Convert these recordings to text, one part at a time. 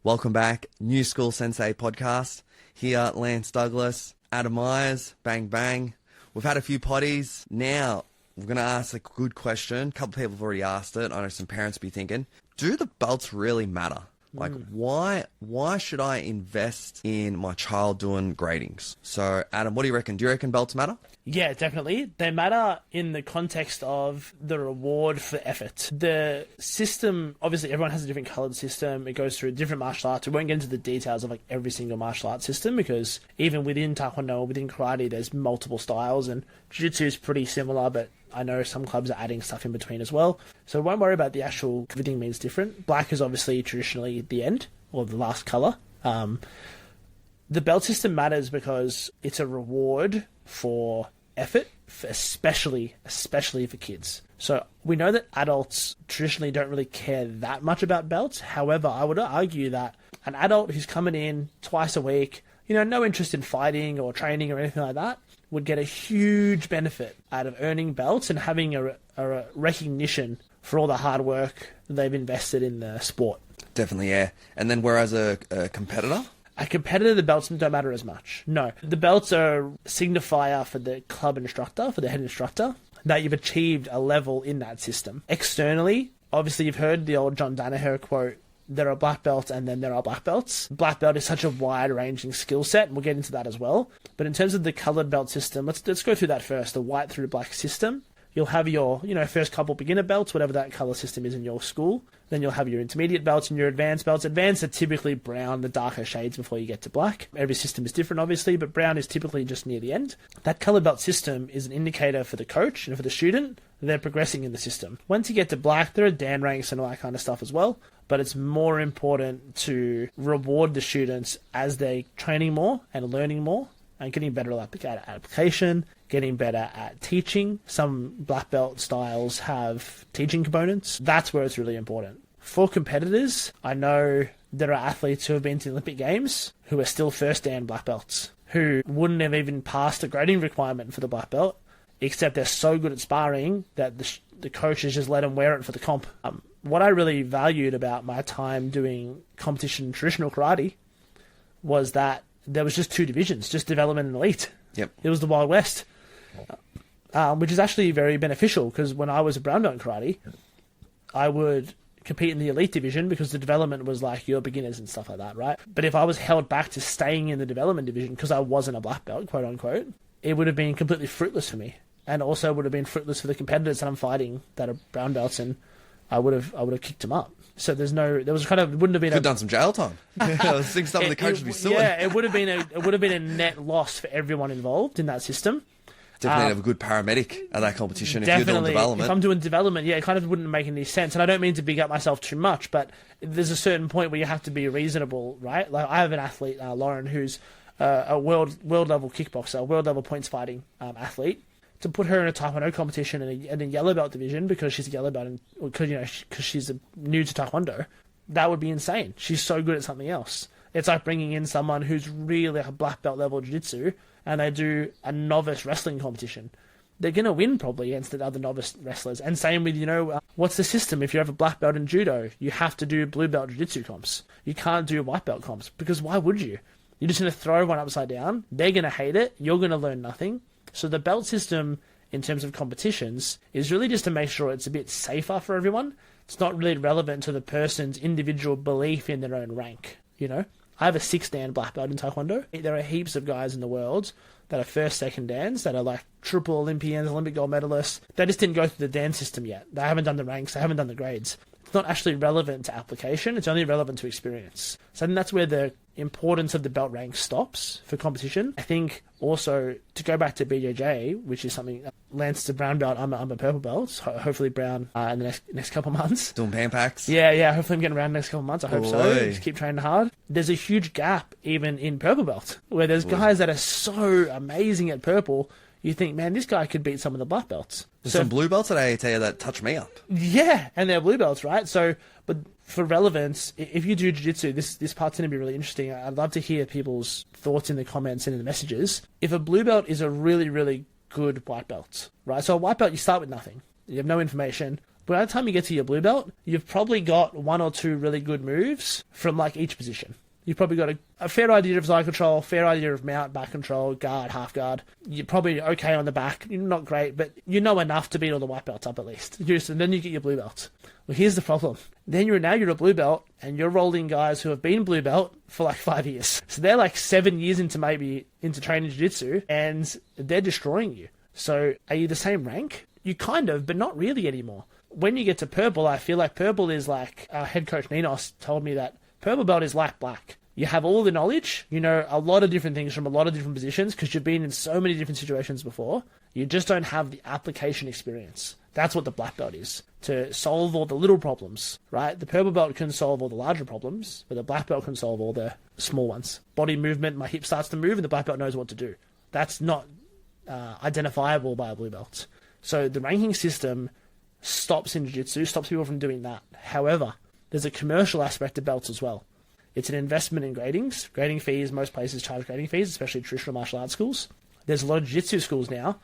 Welcome back, New School Sensei podcast. Here, Lance Douglas, Adam Meyers, bang bang. We've had a few potties. Now, we're going to ask a good question. A couple of people have already asked it. I know some parents be thinking, do the belts really matter? Like, why should I invest in my child doing gradings? So, Adam, what do you reckon? Do you reckon belts matter? Yeah, definitely. They matter in the context of the reward for effort. The system, obviously everyone has a different coloured system. It goes through different martial arts. We won't get into the details of like every single martial arts system because even within Taekwondo, within karate, there's multiple styles and Jiu-Jitsu is pretty similar, but I know some clubs are adding stuff in between as well. So won't worry about the actual, everything means different. Black is obviously traditionally the end, or the last colour. The belt system matters because it's a reward for effort, especially for kids. So we know that adults traditionally don't really care that much about belts. However, I would argue that an adult who's coming in twice a week, no interest in fighting or training or anything like that, would get a huge benefit out of earning belts and having a recognition for all the hard work they've invested in the sport. Definitely, yeah. And then whereas a competitor? A competitor, the belts don't matter as much. No. The belts are a signifier for the club instructor, for the head instructor, that you've achieved a level in that system. Externally, obviously you've heard the old John Danaher quote, there are black belts and then there are black belts. Black belt is such a wide-ranging skill set, and we'll get into that as well. But in terms of the coloured belt system, let's go through that first, the white through black system. You'll have your, first couple beginner belts, whatever that colour system is in your school. Then you'll have your intermediate belts and your advanced belts. Advanced are typically brown, the darker shades before you get to black. Every system is different, obviously, but brown is typically just near the end. That coloured belt system is an indicator for the coach and for the student that they're progressing in the system. Once you get to black, there are Dan ranks and all that kind of stuff as well. But it's more important to reward the students as they're training more and learning more and getting better at application, getting better at teaching. Some black belt styles have teaching components. That's where it's really important. For competitors, I know there are athletes who have been to the Olympic Games who are still first Dan black belts, who wouldn't have even passed the grading requirement for the black belt, except they're so good at sparring that the coaches just let them wear it for the comp. What I really valued about my time doing competition traditional karate was that there was just two divisions, just development and elite. Yep. It was the Wild West, which is actually very beneficial because when I was a brown belt in karate, I would compete in the elite division because the development was like your beginners and stuff like that, right? But if I was held back to staying in the development division because I wasn't a black belt, quote unquote, it would have been completely fruitless for me, and also would have been fruitless for the competitors that I'm fighting that are brown belts, and I would have kicked them up. So wouldn't have been. Could have done some jail time. I was thinking some of the coaches would be suing. Yeah, it would have been a net loss for everyone involved in that system. Definitely have a good paramedic at that competition if you're doing development. If I'm doing development, it kind of wouldn't make any sense. And I don't mean to big up myself too much, but there's a certain point where you have to be reasonable, right? Like I have an athlete, Lauren, who's a world level kickboxer, world level points fighting athlete. To put her in a Taekwondo competition in a yellow belt division because she's a yellow belt and because she's new to Taekwondo, that would be insane. She's so good at something else. It's like bringing in someone who's really a black belt level jiu-jitsu and they do a novice wrestling competition. They're going to win probably against the other novice wrestlers. And same with, what's the system? If you have a black belt in judo, you have to do blue belt jiu-jitsu comps. You can't do white belt comps because why would you? You're just going to throw one upside down. They're going to hate it. You're going to learn nothing. So the belt system in terms of competitions is really just to make sure it's a bit safer for everyone. It's not really relevant to the person's individual belief in their own rank, I have a 6 Dan black belt in Taekwondo. There are heaps of guys in the world that are first, second Dans, that are like triple Olympians, Olympic gold medalists. They just didn't go through the Dan system yet. They haven't done the ranks, they haven't done the grades. It's not actually relevant to application, it's only relevant to experience. So I think that's where the importance of the belt rank stops for competition. I think also, to go back to BJJ, which is something, Lance is a brown belt, I'm a purple belt, hopefully brown in the next couple of months. Doing pan packs? Yeah, hopefully I'm getting around the next couple of months, I hope so. Just keep training hard. There's a huge gap even in purple belt, where there's guys that are so amazing at purple, you think, man, this guy could beat some of the black belts. There's some blue belts at AAT that touch me up. Yeah, and they're blue belts, right? So, but for relevance, if you do jiu-jitsu, this part's going to be really interesting. I'd love to hear people's thoughts in the comments and in the messages. If a blue belt is a really, really good white belt, right? So a white belt, you start with nothing. You have no information. By the time you get to your blue belt, you've probably got 1 or 2 really good moves from like each position. You've probably got a fair idea of side control, fair idea of mount, back control, guard, half guard. You're probably okay on the back. You're not great, but you know enough to beat all the white belts up at least. And then you get your blue belt. Well, here's the problem. Then you're a blue belt, and you're rolling guys who have been blue belt for like 5 years. So they're like 7 years into training jiu-jitsu, and they're destroying you. So are you the same rank? You kind of, but not really anymore. When you get to purple, I feel like purple is like, our head coach Ninos told me that purple belt is like black. You have all the knowledge, you know a lot of different things from a lot of different positions because you've been in so many different situations before. You just don't have the application experience. That's what the black belt is, to solve all the little problems, right? The purple belt can solve all the larger problems, but the black belt can solve all the small ones. Body movement, my hip starts to move, and the black belt knows what to do. That's not identifiable by a blue belt. So the ranking system stops in jiu-jitsu, stops people from doing that. However, there's a commercial aspect to belts as well. It's an investment in gradings. Grading fees, most places charge grading fees, especially traditional martial arts schools. There's a lot of jiu-jitsu schools now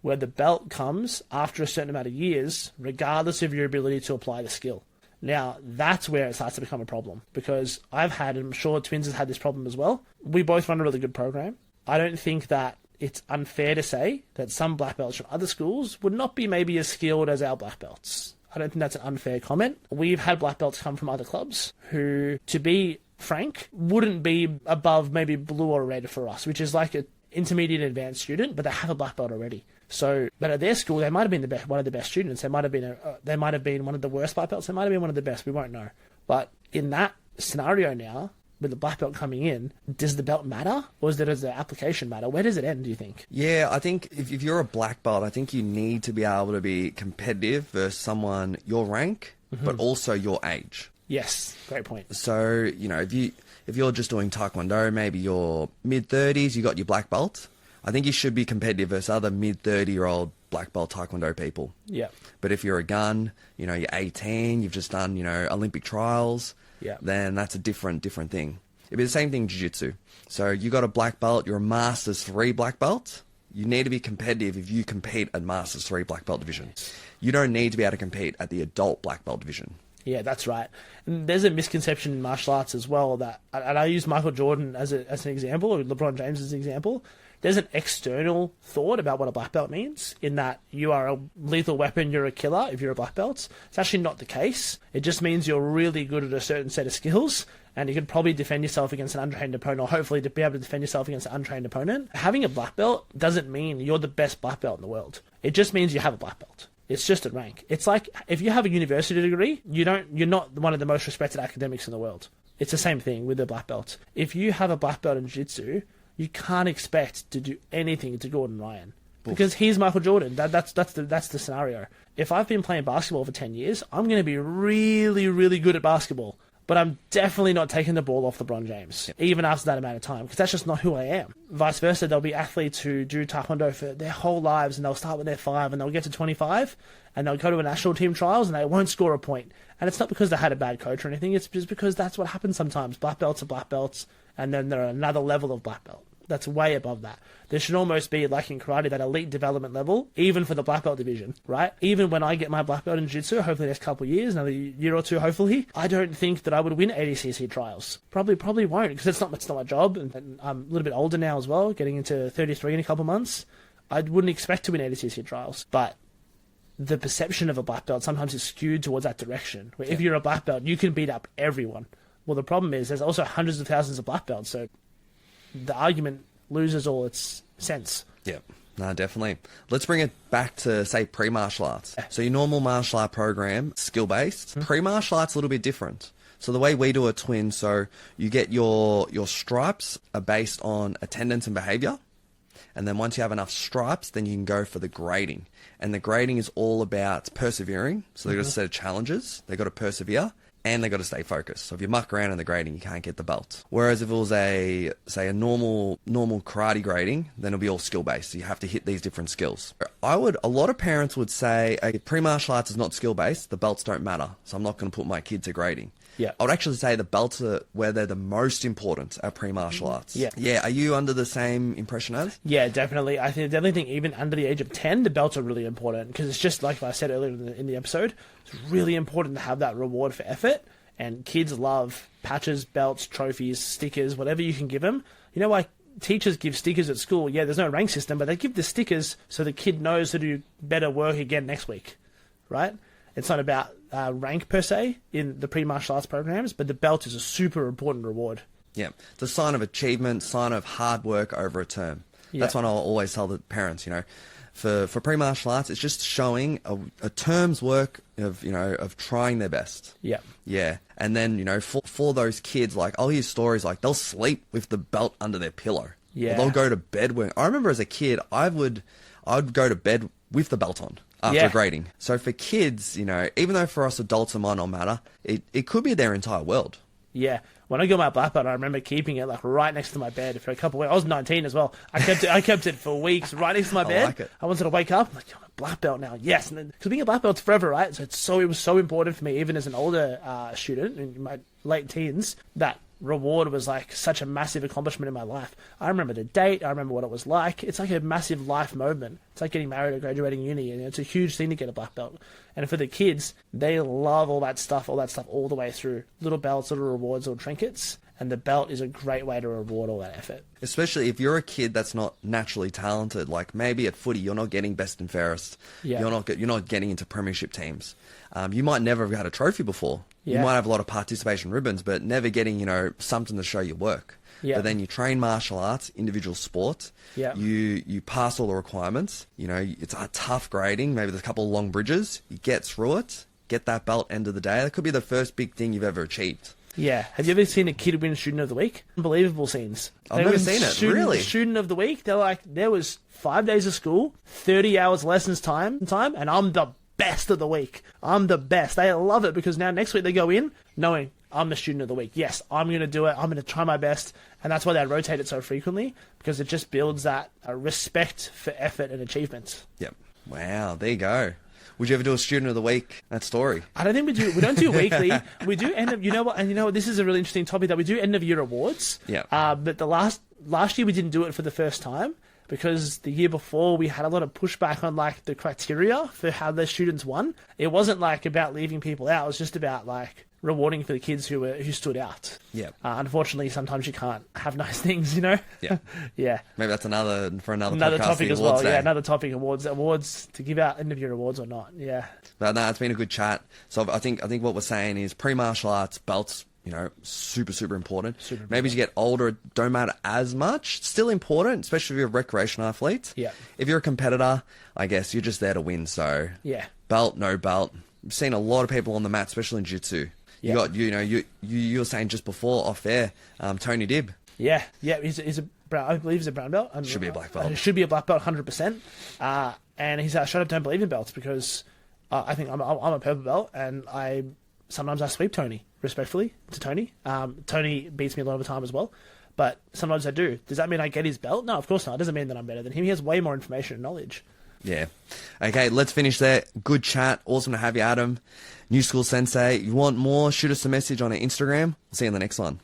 where the belt comes after a certain amount of years, regardless of your ability to apply the skill. Now, that's where it starts to become a problem, because I've had, and I'm sure Twins has had this problem as well. We both run a really good program. I don't think that it's unfair to say that some black belts from other schools would not be maybe as skilled as our black belts. I don't think that's an unfair comment. We've had black belts come from other clubs who, to be frank, wouldn't be above maybe blue or red for us, which is like an intermediate advanced student, but they have a black belt already. So, but at their school, they might have been one of the best students. They might have been one of the worst black belts. They might have been one of the best. We won't know. But in that scenario now, with the black belt coming in, does the belt matter, or does the application matter? Where does it end, do you think? Yeah, I think if you're a black belt, I think you need to be able to be competitive versus someone your rank, but also your age. Yes, great point. So, you know, if you're just doing Taekwondo, maybe you're mid-30s, you got your black belt, I think you should be competitive versus other mid-30-year-old black belt Taekwondo people. Yeah. But if you're a gun, you know, you're 18, you've just done, you know, Olympic trials, then that's a different thing. It'd be the same thing in jiu-jitsu. So you got a black belt, you're a Masters 3 black belt, you need to be competitive if you compete at Masters 3 black belt division. You don't need to be able to compete at the adult black belt division. Yeah, that's right. And there's a misconception in martial arts as well that, and I use Michael Jordan as an example, or LeBron James as an example. There's an external thought about what a black belt means, in that you are a lethal weapon, you're a killer if you're a black belt. It's actually not the case. It just means you're really good at a certain set of skills, and you can probably defend yourself against an untrained opponent, or hopefully to be able to defend yourself against an untrained opponent. Having a black belt doesn't mean you're the best black belt in the world. It just means you have a black belt. It's just a rank. It's like if you have a university degree, you're not one of the most respected academics in the world. It's the same thing with a black belt. If you have a black belt in jiu-jitsu, you can't expect to do anything to Gordon Ryan, because he's Michael Jordan. That's the scenario. If I've been playing basketball for 10 years, I'm going to be really, really good at basketball. But I'm definitely not taking the ball off LeBron James, even after that amount of time, because that's just not who I am. Vice versa, there'll be athletes who do Taekwondo for their whole lives, and they'll start when they're 5, and they'll get to 25, and they'll go to a national team trials, and they won't score a point. And it's not because they had a bad coach or anything, it's just because that's what happens sometimes. Black belts are black belts, and then there are another level of black belt that's way above that. There should almost be, like in karate, that elite development level, even for the black belt division, right? Even when I get my black belt in jiu-jitsu, hopefully next couple of years, another year or two, hopefully, I don't think that I would win ADCC trials. Probably won't, because it's not my job, and I'm a little bit older now as well, getting into 33 in a couple of months. I wouldn't expect to win ADCC trials, but the perception of a black belt sometimes is skewed towards that direction, where if you're a black belt, you can beat up everyone. Well, the problem is there's also hundreds of thousands of black belts, so the argument loses all its sense. Yeah, no, definitely. Let's bring it back to, say, pre-martial arts. So your normal martial art program, skill-based. Pre-martial arts a little bit different. So the way we do it, Twin, so you get your stripes are based on attendance and behavior. And then once you have enough stripes, then you can go for the grading. And the grading is all about persevering. So they've got a set of challenges. They've got to persevere. And they got to stay focused. So if you muck around in the grading, you can't get the belt. Whereas if it was a normal karate grading, then it'll be all skill based. So you have to hit these different skills. A lot of parents would say, pre-martial arts is not skill based, the belts don't matter. So I'm not going to put my kid to grading. Yeah. I would actually say the belts are where they're the most important at pre-martial arts. Yeah. Yeah. Are you under the same impression as? Yeah, definitely. I definitely think even under the age of 10, the belts are really important because it's just like I said earlier in the episode, it's really important to have that reward for effort. And kids love patches, belts, trophies, stickers, whatever you can give them. You know why teachers give stickers at school? Yeah, there's no rank system, but they give the stickers so the kid knows to do better work again next week, right? It's not about rank per se in the pre-martial arts programs, but the belt is a super important reward. Yeah. It's a sign of achievement, sign of hard work over a term. Yeah. That's what I'll always tell the parents, For pre-martial arts, it's just showing a term's work of trying their best. Yeah. Yeah. And then, for those kids, like, I'll hear stories like they'll sleep with the belt under their pillow. Yeah. Or they'll go to bed I remember as a kid, I'd go to bed with the belt on after grading. So for kids, even though for us adults it might not matter, it could be their entire world. Yeah. When I got my black belt, I remember keeping it like right next to my bed for a couple of weeks. I was 19 as well. I kept it for weeks right next to my bed. like it. I wanted to wake up. I'm like, I'm a black belt now. Yes. And then, because being a black belt's forever, right? So it was so important for me, even as an older student in my late teens, that reward was like such a massive accomplishment in my life. I remember the date. I remember what it was like. It's like a massive life moment. It's like getting married or graduating uni, and it's a huge thing to get a black belt. And for the kids, they love all that stuff all the way through. Little belts, little rewards, little trinkets. And the belt is a great way to reward all that effort. Especially if you're a kid that's not naturally talented, like maybe at footy you're not getting best and fairest. Yeah. You're not getting into premiership teams. You might never have had a trophy before. Yeah. You might have a lot of participation ribbons, but never getting something to show your work. Yeah. But then you train martial arts, individual sport. Yeah. You pass all the requirements. It's a tough grading. Maybe there's a couple of long bridges. You get through it. Get that belt. End of the day, that could be the first big thing you've ever achieved. Yeah. Have you ever seen a kid win Student of the Week? Unbelievable scenes. I've never seen it, really. Student of the Week, they're like, there was 5 days of school, 30 hours lessons time, and I'm the best of the week. I'm the best. They love it because now next week they go in knowing I'm the Student of the Week. Yes, I'm going to do it. I'm going to try my best. And that's why they rotate it so frequently, because it just builds that respect for effort and achievement. Yep. Wow, there you go. Would you ever do a Student of the Week? That story. I don't think we do. We don't do weekly. We do end of. You know what? And you know what? This is a really interesting topic that we do end of year awards. Yeah. But the last year we didn't do it for the first time because the year before we had a lot of pushback on like the criteria for how the students won. It wasn't like about leaving people out. It was just about like rewarding for the kids who stood out. Yeah. Unfortunately, sometimes you can't have nice things, Yeah. Yeah. Maybe that's another Another podcast, topic the as well. awards day. Yeah, another topic. Awards to give out end of year awards or not. Yeah. But no, it's been a good chat. So I think what we're saying is pre-martial arts belts, super important. Maybe as you get older, it don't matter as much. Still important, especially if you're a recreational athlete. Yeah. If you're a competitor, I guess you're just there to win. So Yeah. belt, no belt. I've seen a lot of people on the mat, especially in jiu-jitsu. You got, you were saying just before off air, Tony Dibb. Yeah. He's a brown. I believe he's a brown belt. Should be a black belt. Should be a black belt, 100%. And he's shut up. Don't believe in belts because I think I'm a purple belt, and sometimes I sweep Tony respectfully to Tony. Tony beats me a lot of the time as well, but sometimes I do. Does that mean I get his belt? No, of course not. It doesn't mean that I'm better than him. He has way more information and knowledge. Yeah. Okay, let's finish there. Good chat. Awesome to have you, Adam. New School Sensei. You want more? Shoot us a message on our Instagram. We'll see you in the next one.